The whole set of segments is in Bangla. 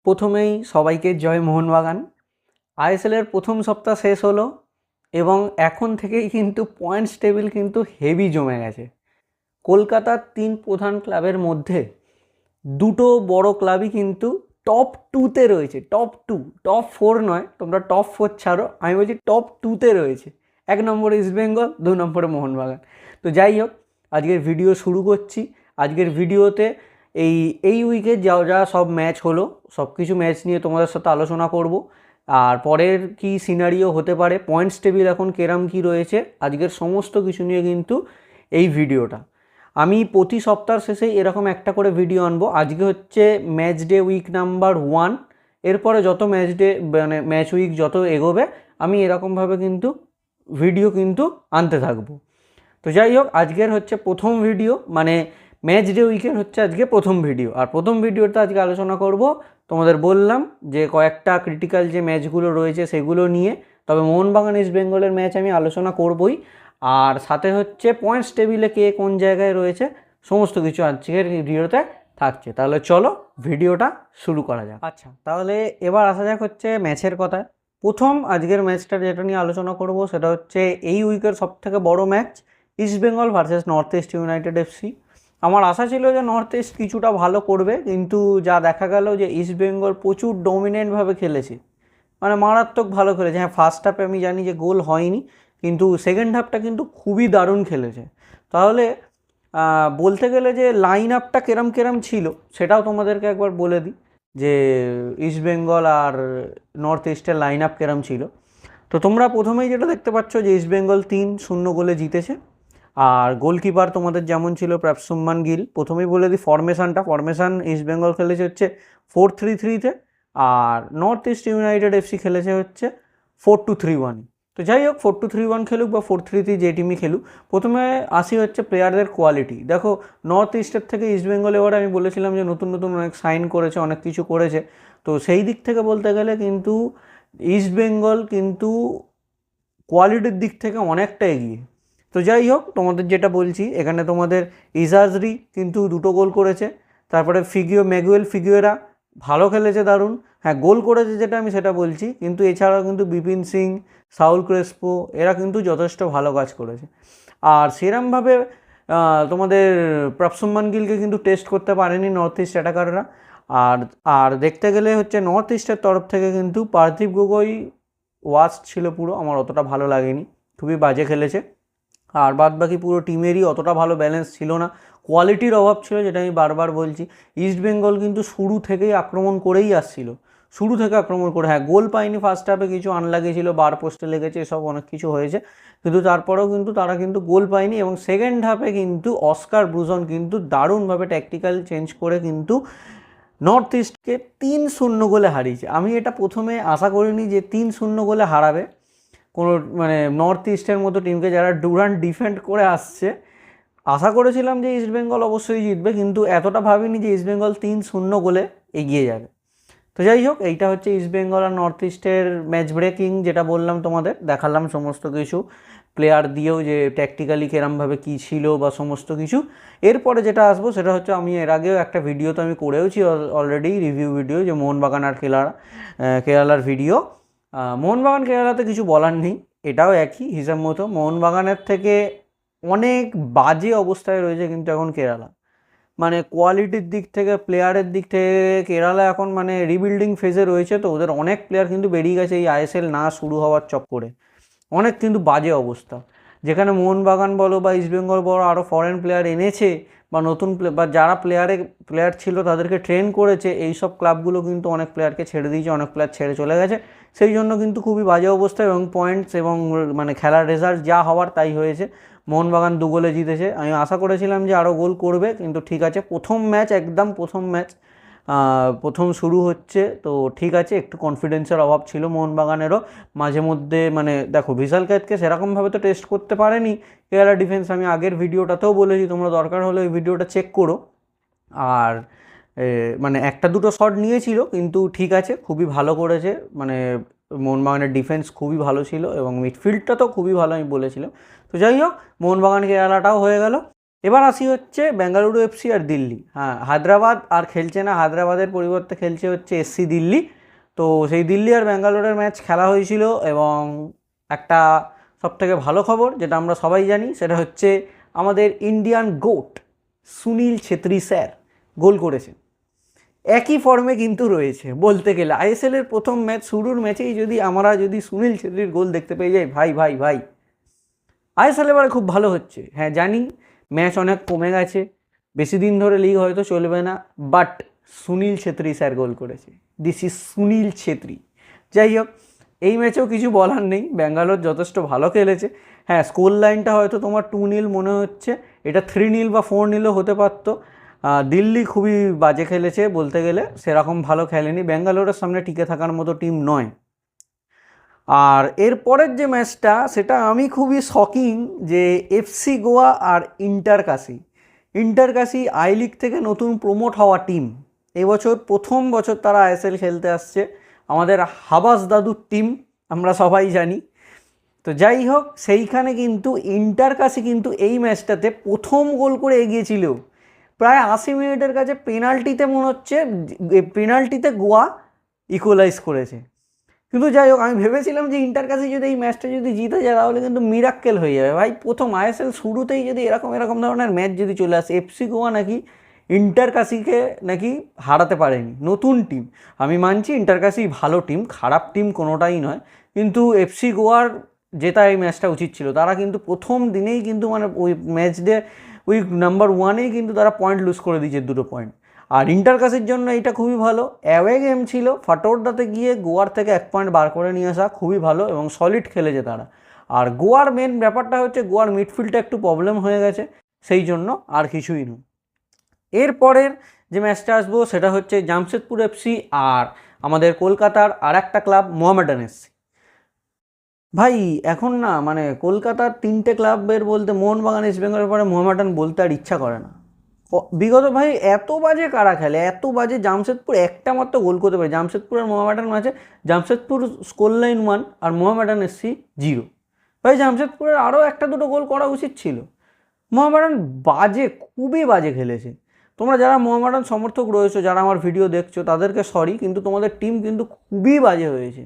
প্রথমেই সবাইকে জয় মোহনবাগান। আইএসএলের প্রথম সপ্তাহ শেষ হলো এবং এখন থেকেই কিন্তু পয়েন্টস টেবিল কিন্তু হেভি জমে গেছে। কলকাতার 3 প্রধান ক্লাবের মধ্যে দুটো বড় ক্লাবই কিন্তু টপ 2তে রয়েছে। টপ 2, টপ 4 নয়, তোমরা টপ 4 ছাড়ো, আমি বলছি টপ 2তে রয়েছে। 1 নম্বরে ইস্টবেঙ্গল, 2 নম্বরে মোহনবাগান। তো যাই হোক, আজকের ভিডিও শুরু করছি। আজকের ভিডিওতে এই উইকে যা সব ম্যাচ হলো সব কিছু ম্যাচ নিয়ে তোমাদের সাথে আলোচনা করব। আর পরের কি সিনারিও হতে পারে, পয়েন্টস টেবিল এখন কেরাম কি রয়েছে, আজকের সমস্ত কিছু নিয়ে কিন্তু এই ভিডিওটা। আমি প্রতি সপ্তাহ শেষে এরকম একটা করে ভিডিও আনবো। আজকে হচ্ছে ম্যাচ ডে উইক নাম্বার 1। এরপরে যত ম্যাচ ডে মানে ম্যাচ উইক যত এগোবে আমি এরকমভাবে কিন্তু ভিডিও কিন্তু আনতে থাকবো। তো যাই হোক, আজকের হচ্ছে প্রথম ভিডিও, মানে ম্যাচ ডে উইকের হচ্ছে আজকে প্রথম ভিডিও। আর প্রথম ভিডিওটা আজকে আলোচনা করব, তোমাদের বললাম যে কয়েকটা ক্রিটিক্যাল যে ম্যাচগুলো রয়েছে সেগুলো নিয়ে। তবে মোহনবাগান ইস্ট বেঙ্গলের ম্যাচ আমি আলোচনা করবই, আর সাথে হচ্ছে পয়েন্টস টেবিলে কে কোন জায়গায় রয়েছে সমস্ত কিছু আজকের ভিডিওতে থাকছে। তাহলে চলো ভিডিওটা শুরু করা যাক। আচ্ছা, তাহলে এবার আসা যাক হচ্ছে ম্যাচের কথা। প্রথম আজকের ম্যাচটা যেটা নিয়ে আলোচনা করব সেটা হচ্ছে এই উইকের সবথেকে বড় match, East Bengal versus north east United FC. আমার আশা ছিল যে নর্থ ইস্ট কিছুটা ভালো করবে, কিন্তু যা দেখা গেল যে ইস্টবেঙ্গল প্রচুর ডমিনেন্টভাবে খেলেছে, মানে মারাত্মক ভালো খেলেছে। হ্যাঁ, ফার্স্ট হাফে আমি জানি যে গোল হয়নি, কিন্তু সেকেন্ড হাফটা কিন্তু খুবই দারুণ খেলেছে। তাহলে বলতে গেলে যে লাইন আপটা কেরম কেরম ছিল সেটাও তোমাদেরকে একবার বলে দিই, যে ইস্টবেঙ্গল আর নর্থ ইস্টের লাইন আপ কেরম ছিল। তো তোমরা প্রথমেই যেটা দেখতে পাচ্ছ যে ইস্টবেঙ্গল 3-0 গোলে জিতেছে। আর গোলকিপার তোমাদের যেমন ছিল প্রাপসুম্মান গিল। প্রথমেই বলে দিই ফরমেশন ইস্টবেঙ্গল খেলেছে হচ্ছে 4-3-3-তে, আর নর্থ ইস্ট ইউনাইটেড এফসি খেলেছে হচ্ছে 4-2-3-1। তো যাই হোক, 4-2-3-1 খেলুক বা 4-3-3 যে টিমই খেলুক, প্রথমে আসি হচ্ছে প্লেয়ারদের কোয়ালিটি। দেখো, নর্থ ইস্টের থেকে ইস্টবেঙ্গল এবারে আমি বলেছিলাম যে নতুন নতুন অনেক সাইন করেছে, অনেক কিছু করেছে। তো সেই দিক থেকে বলতে গেলে কিন্তু ইস্টবেঙ্গল কিন্তু কোয়ালিটির দিক থেকে অনেকটা এগিয়ে। তো যাই হোক, তোমাদের যেটা বলছি, এখানে তোমাদের ইজাজরি কিন্তু 2টো গোল করেছে। তারপরে ম্যাগুয়েল ফিগুয়েরা ভালো খেলেছে, দারুণ। হ্যাঁ, গোল করেছে যেটা আমি সেটা বলছি, কিন্তু এছাড়াও কিন্তু বিপিন সিং, সাউল ক্রেসপো এরা কিন্তু যথেষ্ট ভালো কাজ করেছে। আর সেরমভাবে তোমাদের প্রাপসুম্মান গিলকে কিন্তু টেস্ট করতে পারেনি নর্থ ইস্ট অ্যাটাকাররা। আর আর দেখতে গেলে হচ্ছে নর্থ ইস্টের তরফ থেকে কিন্তু পার্থিব গগৈ ওয়াস্ট ছিল পুরো, আমার অতটা ভালো লাগেনি, খুবই বাজে খেলেছে। আর বাদ বাকি পুরো টিমেরই অতটা ভালো ব্যালেন্স ছিল না, কোয়ালিটির অভাব ছিল, যেটা আমি বারবার বলছি। ইস্টবেঙ্গল কিন্তু শুরু থেকেই আক্রমণ করেই আসছিল, শুরু থেকে আক্রমণ করে। হ্যাঁ, গোল পায়নি ফার্স্ট হাফে, কিছু আনলাকি ছিল, বার পোস্টে লেগেছে, এসব অনেক কিছু হয়েছে, কিন্তু তারপরেও কিন্তু তারা কিন্তু গোল পায়নি। এবং সেকেন্ড হাফে কিন্তু অস্কার ব্রুজন কিন্তু দারুণভাবে ট্যাকটিক্যাল চেঞ্জ করে কিন্তু নর্থ ইস্টকে 3-0 গোলে হারিয়েছে। আমি এটা প্রথমে আশা করিনি যে 3-0 গোলে হারাবে কোনো, মানে নর্থ ইস্টের মতো টিমকে যারা ডুরান্ট ডিফেন্ড করে আসছে। আশা করেছিলাম যে ইস্টবেঙ্গল অবশ্যই জিতবে, কিন্তু এতটা ভাবিনি যে ইস্টবেঙ্গল 3-0 গোলে এগিয়ে যাবে। তো যাই হোক, এইটা হচ্ছে ইস্টবেঙ্গল আর নর্থ ইস্টের ম্যাচ ব্রেকিং, যেটা বললাম তোমাদের, দেখালাম সমস্ত কিছু প্লেয়ার দিয়েও যে ট্যাকটিক্যালি কেরমভাবে কী ছিল বা সমস্ত কিছু। এরপরে যেটা আসবো সেটা হচ্ছে, আমি এর আগেও একটা ভিডিও তো আমি করেওছি অলরেডি, রিভিউ ভিডিও, যে মোহনবাগান আর কেরালার ভিডিও। মোহনবাগান কেরালাতে কিছু বলার নেই, এটাও একই হিসাব মতো। মোহনবাগানের থেকে অনেক বাজে অবস্থায় রয়েছে কিন্তু এখন কেরালা, মানে কোয়ালিটির দিক থেকে, প্লেয়ারের দিক থেকে কেরালা এখন মানে রিবিল্ডিং ফেজে রয়েছে। তো ওদের অনেক প্লেয়ার কিন্তু বেরিয়ে গেছে এই আইএসএল না শুরু হওয়ার চক্করে, অনেক কিন্তু বাজে অবস্থা। যেখানে মোহনবাগান বলো বা ইস্টবেঙ্গল বলো আরও ফরেন প্লেয়ার এনেছে, বা নতুন বা যারা প্লেয়ার ছিল তাদেরকে ট্রেন করেছে, এই সব ক্লাবগুলো কিন্তু অনেক প্লেয়ারকে ছেড়ে দিয়েছে, অনেক প্লেয়ার ছেড়ে চলে গেছে। সেই জন্য কিন্তু খুবই বাজে অবস্থা, এবং পয়েন্টস এবং মানে খেলার রেজাল্ট যা হওয়ার তাই হয়েছে। মোহনবাগান 2 গোলে জিতেছে। আমি আশা করেছিলাম যে আরও গোল করবে, কিন্তু ঠিক আছে, প্রথম ম্যাচ, একদম প্রথম ম্যাচ, প্রথম শুরু হচ্ছে, তো ঠিক আছে, একটু কনফিডেন্সের অভাব ছিল মোহনবাগানেরও মাঝে মধ্যে। মানে দেখো, ভিশাল কায়েতকে সেরকমভাবে তো টেস্ট করতে পারেনি কেরালা ডিফেন্স, আমি আগের ভিডিওটাতেও বলেছি, তোমরা দরকার হলে ওই ভিডিওটা চেক করো। আর মানে একটা দুটো শট নিয়েছিল, কিন্তু ঠিক আছে, খুবই ভালো করেছে। মানে মোহনবাগানের ডিফেন্স খুবই ভালো ছিল এবং মিডফিল্ডটা তো খুবই ভালো, আমি বলেছিলাম। তো যাই হোক, মোহনবাগান কেরালাটাও হয়ে গেল। এবার আসি হচ্ছে বেঙ্গালুরু এফসি আর দিল্লি। হ্যাঁ, হায়দ্রাবাদ আর খেলছে না, হায়দ্রাবাদের পরিবর্তে খেলছে হচ্ছে এসসি দিল্লি। তো সেই দিল্লি আর ব্যাঙ্গালোরের ম্যাচ খেলা হয়েছিল, এবং একটা সবথেকে ভালো খবর যেটা আমরা সবাই জানি সেটা হচ্ছে আমাদের Indian goat Sunil Chhetri sir goal করেছে। একই ফর্মে কিন্তু রয়েছে বলতে গেলে। আইএসএলের প্রথম ম্যাচ শুরুর ম্যাচেই আমরা যদি সুনীল ছেত্রীর গোল দেখতে পেয়ে যাই, ভাই ভাই ভাই, আইএসএল এবারে খুব ভালো হচ্ছে। হ্যাঁ জানি ম্যাচ অনেক কমে গেছে, বেশি দিন ধরে লিগ হয়তো চলবে না, but Sunil Chhetri sir goal করেছে। This is Sunil Chhetri. যাই হোক, এই ম্যাচেও কিছু বলার নেই, ব্যাঙ্গালোর যথেষ্ট ভালো খেলেছে। হ্যাঁ, স্কোর লাইনটা হয়তো তোমার 2-0 মনে হচ্ছে, এটা 3-0 বা 4-0 হতে পারতো। দিল্লি খুবই বাজে খেলেছে বলতে গেলে, সেরকম ভালো খেলেনি, ব্যাঙ্গালোরের সামনে টিকে থাকার মতো টিম নয়। আর এর পরের যে ম্যাচটা, সেটা আমি খুবই শকিং যে এফসি গোয়া আর ইন্টার কাশি আই লিগ থেকে নতুন প্রমোট হওয়া টিম, এবছর প্রথম বছর তারা আইএসএল খেলতে আসছে, আমাদের হাবাস দাদুর টিম, আমরা সবাই জানি। তো যাই হোক, সেইখানে কিন্তু ইন্টার কাশি কিন্তু এই ম্যাচটাতে প্রথম গোল করে এগিয়েছিল প্রায় 80 মিনিটের কাছে, পেনাল্টিতে মনে হচ্ছে, পেনাল্টিতে গোয়া ইকুয়ালাইজ করেছে। কিন্তু যাই হোক, আমি ভেবেছিলাম যে ইন্টার কাছে যদি এই ম্যাচটা যদি জিতে যায় তাহলে কিন্তু মিরাক্কেল হয়ে যাবে ভাই। প্রথম আইএসএল শুরুতেই যদি এরকম ধরনের ম্যাচ যদি চলে আসে, এফসি গোয়া নাকি ইন্টার কাশিকে নাকি হারাতে পারেনি, নতুন টিম। আমি মানছি ইন্টার কাশি ভালো টিম, খারাপ টিম কোনোটাই নয়, কিন্তু এফসি গোয়ার জেতা এই ম্যাচটা উচিত ছিল। তারা কিন্তু প্রথম দিনেই কিন্তু মানে ওই ম্যাচ ডে উইক নাম্বার 1-এই কিন্তু তারা পয়েন্ট লুজ করে দিয়েছে, 2 পয়েন্ট। আর ইন্টার কাশির জন্য এটা খুবই ভালো, অ্যাওয়ে গেম ছিল, ফাটোরদাতে গিয়ে গোয়ার থেকে 1 পয়েন্ট বার করে নিয়ে আসা খুবই ভালো, এবং সলিড খেলেছে তারা। আর গোয়ার মেন ব্যাপারটা হচ্ছে গোয়ার মিডফিল্ডটা একটু প্রবলেম হয়ে গেছে, সেই জন্য, আর কিছুই নয়। এরপরের যে ম্যাচটা আসবো সেটা হচ্ছে জামশেদপুর এফসি আর আমাদের কলকাতার আর একটা ক্লাব মোহামেডান এফসি। ভাই এখন না মানে কলকাতার 3টে ক্লাবের বলতে মোহনবাগান, ইস্টবেঙ্গলের পরে মোহামেডান বলতে আর ইচ্ছা করে না। বিগত ভাই এত বাজে কারা খেলে, এত বাজে। জামশেদপুর একটা মাত্র গোল করতে পারে, জামশেদপুর আর মোহামেডান ম্যাচে জামশেদপুর স্কোর লাইন 1 আর মোহামেডান এসসি 0। ভাই জামশেদপুরের আরও 1-2 গোল করা উচিত ছিল। মোহামেডান বাজে, খুবই বাজে খেলেছে। তোমরা যারা মোহামেডান সমর্থক রয়েছো, যারা আমার ভিডিও দেখছো, তাদেরকে সরি, কিন্তু তোমাদের টিম কিন্তু খুবই বাজে হয়েছে।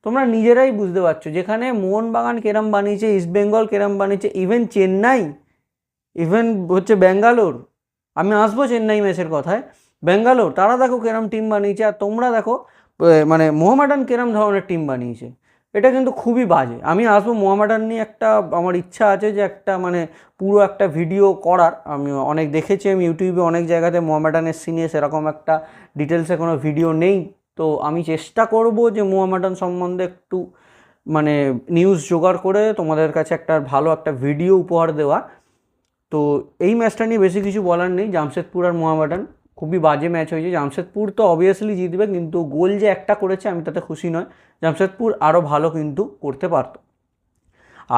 তোমরা নিজেরাই বুঝতে পারছো, যেখানে মোহনবাগান কেরাম বানিয়েছে, ইস্টবেঙ্গল কেরাম বানিয়েছে, ইভেন চেন্নাই, ইভেন হচ্ছে ব্যাঙ্গালোর, আমি আসবো চেন্নাই ম্যাচের কথায়, ব্যাঙ্গালোর তারা দেখো কেরাম টিম বানিয়েছে, আর তোমরা দেখো মানে মোহামেডান কেরাম ধরনের টিম বানিয়েছে। এটা কিন্তু খুবই বাজে। আমি আসবো মোহামেডান নিয়ে, একটা আমার ইচ্ছা আছে যে একটা মানে পুরো একটা ভিডিও করার। আমি অনেক দেখেছি, আমি ইউটিউবে অনেক জায়গাতে মোহামেডান এসসি নিয়ে সেরকম একটা ডিটেলসে কোনো ভিডিও নেই। তো আমি চেষ্টা করব যে মোহামেডান সম্বন্ধে একটু মানে নিউজ জোগাড় করে তোমাদের কাছে একটা ভালো একটা ভিডিও উপহার দেওয়া। তো এই ম্যাচটা নিয়ে বেশি কিছু বলার নেই, জামশেদপুর আর মোহামেডান খুবই বাজে ম্যাচ হয়েছে। জামশেদপুর তো অবভিয়াসলি জিতবে, কিন্তু গোল যে একটা করেছে আমি তাতে খুশি নয়, জামশেদপুর আরও ভালো কিন্তু করতে পারত।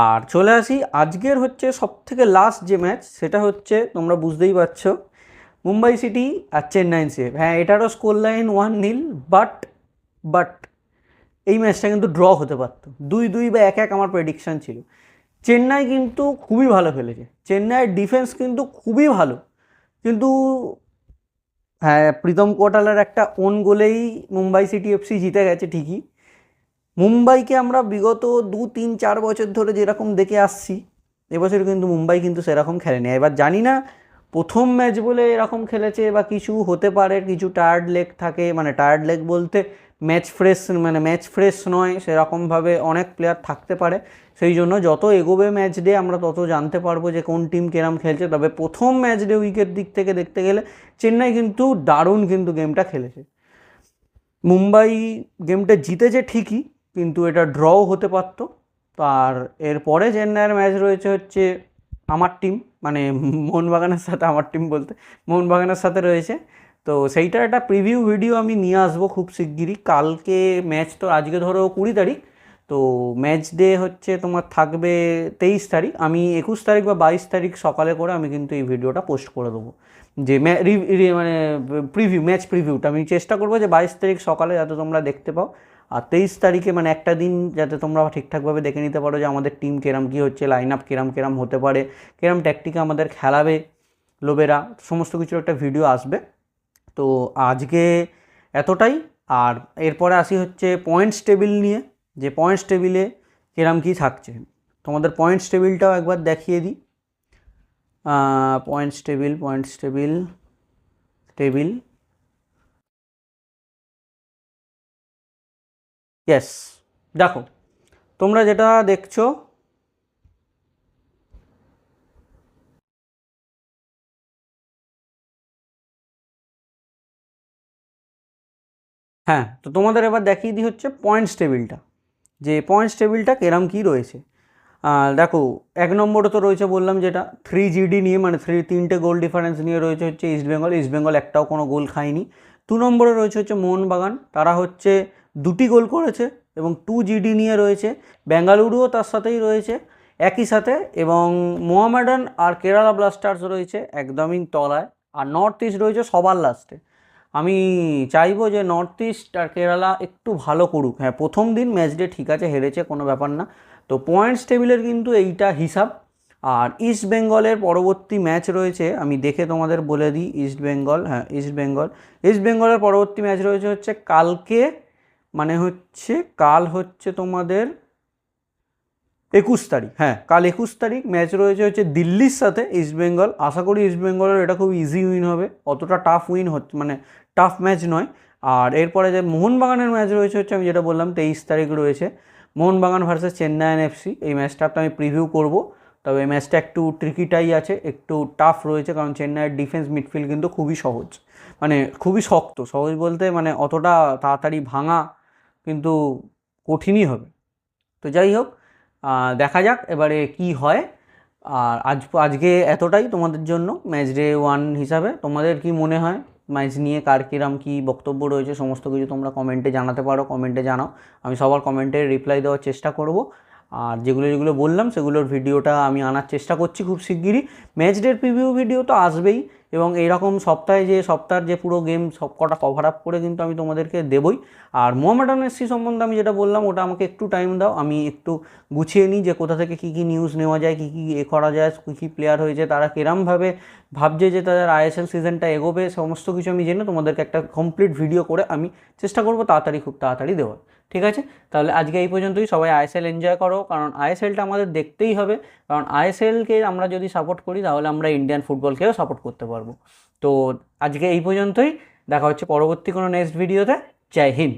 আর চলে আসি আজকের হচ্ছে সবথেকে লাস্ট যে ম্যাচ, সেটা হচ্ছে তোমরা বুঝতেই পারছো, মুম্বাই সিটি আর চেন্নাই সিএফ। হ্যাঁ, এটারও স্কোর লাইন 1-0, বাট এই ম্যাচটা কিন্তু ড্র হতে পারতো, 2-2 বা 1-1 আমার প্রেডিকশান ছিল। চেন্নাই কিন্তু খুবই ভালো খেলেছে, চেন্নাইয়ের ডিফেন্স কিন্তু খুবই ভালো, কিন্তু হ্যাঁ, প্রীতম কোটালের একটা ওন গোলেই মুম্বাই সিটি এফসি জিতে গেছে ঠিকই। মুম্বাইকে আমরা বিগত 2-3-4 বছর ধরে যেরকম দেখে আসছি, এবছর কিন্তু মুম্বাই কিন্তু সেরকম খেলেনি। এবার জানি না প্রথম ম্যাচ বলে এরকম খেলেছে বা কিছু হতে পারে, কিছু টায়ার্ড লেগ থাকে, মানে টায়ার্ড লেগ বলতে ম্যাচ ফ্রেশ নয় সেরকমভাবে অনেক প্লেয়ার থাকতে পারে। সেই জন্য যত এগোবে ম্যাচ ডে আমরা তত জানতে পারবো যে কোন টিম কেরাম খেলছে। তবে প্রথম ম্যাচ ডে উইকেট দিক থেকে দেখতে গেলে চেন্নাই কিন্তু দারুণ কিন্তু গেমটা খেলেছে। মুম্বাই গেমটা জিতেছে ঠিকই, কিন্তু এটা ড্রও হতে পারতো। আর এরপরে চেন্নাইয়ের ম্যাচ রয়েছে হচ্ছে আমার টিম, মানে মোহনবাগানের সাথে, আমার টিম বলতে মোহনবাগানের সাথে রয়েছে। তো সেইটার একটা প্রিভিউ ভিডিও আমি নিয়ে আসবো খুব শিগগিরই। কালকে ম্যাচ, তো আজকে ধরো 20 তারিখ, তো ম্যাচ ডে হচ্ছে তোমার থাকবে 23 তারিখ। আমি 21 তারিখ বা 22 তারিখ সকালে করে আমি কিন্তু এই ভিডিওটা পোস্ট করে দেবো, যে মানে ম্যাচ প্রিভিউটা আমি চেষ্টা করবো যে 22 তারিখ সকালে যাতে তোমরা দেখতে পাও, আর 23 তারিখে মানে একটা দিন যাতে তোমরা ঠিকঠাকভাবে দেখে নিতে পারো যে আমাদের টিম কেরাম কী হচ্ছে, লাইন আপ কেরাম হতে পারে, কেরাম ট্যাকটিকে আমাদের খেলাবে। লোবেরা, সমস্ত কিছুর একটা ভিডিও আসবে। তো আজকে এতটাই। আর এরপরে আসি হচ্ছে পয়েন্টস টেবিল নিয়ে, যে পয়েন্টস টেবিলে কিরম কী থাকছে। তোমাদের পয়েন্টস টেবিলটাও একবার দেখিয়ে দিই। পয়েন্টস টেবিল ইয়েস, দেখো তোমরা যেটা দেখছো, হ্যাঁ, তো তোমাদের এবার দেখিয়ে দিই হচ্ছে পয়েন্টস টেবিলটা, যে পয়েন্টস টেবিলটা কেরম কী রয়েছে। দেখো 1 নম্বরে তো রয়েছে বললাম যেটা 3 GD নিয়ে, মানে 3টে গোল ডিফারেন্স নিয়ে রয়েছে হচ্ছে ইস্টবেঙ্গল একটাও কোনো গোল খায়নি। 2 নম্বরে রয়েছে হচ্ছে মোহনবাগান, তারা হচ্ছে 2টি গোল করেছে এবং 2 GD নিয়ে রয়েছে। বেঙ্গালুরুও তার সাথেই রয়েছে একই সাথে, এবং মোহামেডান আর কেরালা ব্লাস্টার্স রয়েছে একদমই তলায়, আর নর্থ ইস্ট রয়েছে সবার লাস্টে। আমি চাইবো যে নর্থ ইস্ট আর কেরালা একটু ভালো করুক। হ্যাঁ, প্রথম দিন ম্যাচ ডে ঠিক আছে, হেরেছে, কোনো ব্যাপার না। তো পয়েন্টস টেবিলের কিন্তু এইটা হিসাব। আর ইস্ট বেঙ্গলের পরবর্তী ম্যাচ রয়েছে, আমি দেখে তোমাদের বলে দিই। ইস্ট বেঙ্গলের পরবর্তী ম্যাচ রয়েছে হচ্ছে কালকে, মানে হচ্ছে কাল হচ্ছে তোমাদের 21 তারিখ। হ্যাঁ, কাল 21 তারিখ ম্যাচ রয়েছে হচ্ছে দিল্লির সাথে ইস্ট বেঙ্গল। আশা করি ইস্ট বেঙ্গলের এটা খুব ইজি উইন হবে, অতটা টাফ উইন হচ্ছে, মানে টাফ ম্যাচ নয়। আর এরপরে যে মোহনবাগানের ম্যাচ রয়েছে হচ্ছে, আমি যেটা বললাম 23 তারিখ রয়েছে মোহনবাগান ভার্সেস চেন্নাইন এফসি। এই ম্যাচটা তো আমি প্রিভিউ করব, তবে এই ম্যাচটা একটু ট্রিকিটাই আছে, একটু টাফ রয়েছে, কারণ চেন্নাইয়ের ডিফেন্স মিডফিল্ড কিন্তু খুবই সহজ, মানে খুবই শক্ত। সহজ বলতে মানে অতটা তাড়াতাড়ি ভাঙা কিন্তু কঠিনই হবে। তো যাই হোক, দেখা যাক এবারে কি হয়। আর আজকে এতটাই তোমাদের জন্য ম্যাচ ডে 1 হিসাবে। তোমাদের কি মনে হয় ম্যাচ নিয়ে, কার কিরম কী বক্তব্য রয়েছে, সমস্ত কিছু তোমরা কমেন্টে জানাতে পারো, কমেন্টে জানাও। আমি সবার কমেন্টে রিপ্লাই দেওয়ার চেষ্টা করব। আর যেগুলো বললাম সেগুলোর ভিডিওটা আমি আনার চেষ্টা করছি খুব শিগগিরই। ম্যাচ ডের প্রিভিউ ভিডিও তো আসবেই, এবং এইরকম সপ্তাহের যে পুরো গেম সব কটা কভার আপ করে কিন্তু আমি তোমাদেরকে দেবই। আর মোহামেডান এফসি সম্বন্ধে আমি যেটা বললাম, ওটা আমাকে একটু টাইম দাও, আমি একটু গুছিয়ে নিই যে কোথা থেকে কী কী নিউজ নেওয়া যায়, কী কী করা যায়, কী কী প্লেয়ার হয়েছে, তারা কিরমভাবে ভাবছে যে তাদের আইএসএল সিজনটা এগোবে, সমস্ত কিছু আমি জেনে তোমাদেরকে একটা কমপ্লিট ভিডিও করে আমি চেষ্টা করবো খুব তাড়াতাড়ি দেওয়ার। ঠিক আছে, তাহলে আজকে এই পর্যন্তই। সবাই আইএসএল এনজয় করো, কারণ আইএসএলটা আমাদের দেখতেই হবে, কারণ আইএসএলকে আমরা যদি সাপোর্ট করি তাহলে আমরা ইন্ডিয়ান ফুটবলকেও সাপোর্ট করতে পারবো। তো আজকে এই পর্যন্তই, দেখা হচ্ছে পরবর্তী কোনো নেক্সট ভিডিওতে। জয় হিন্দ।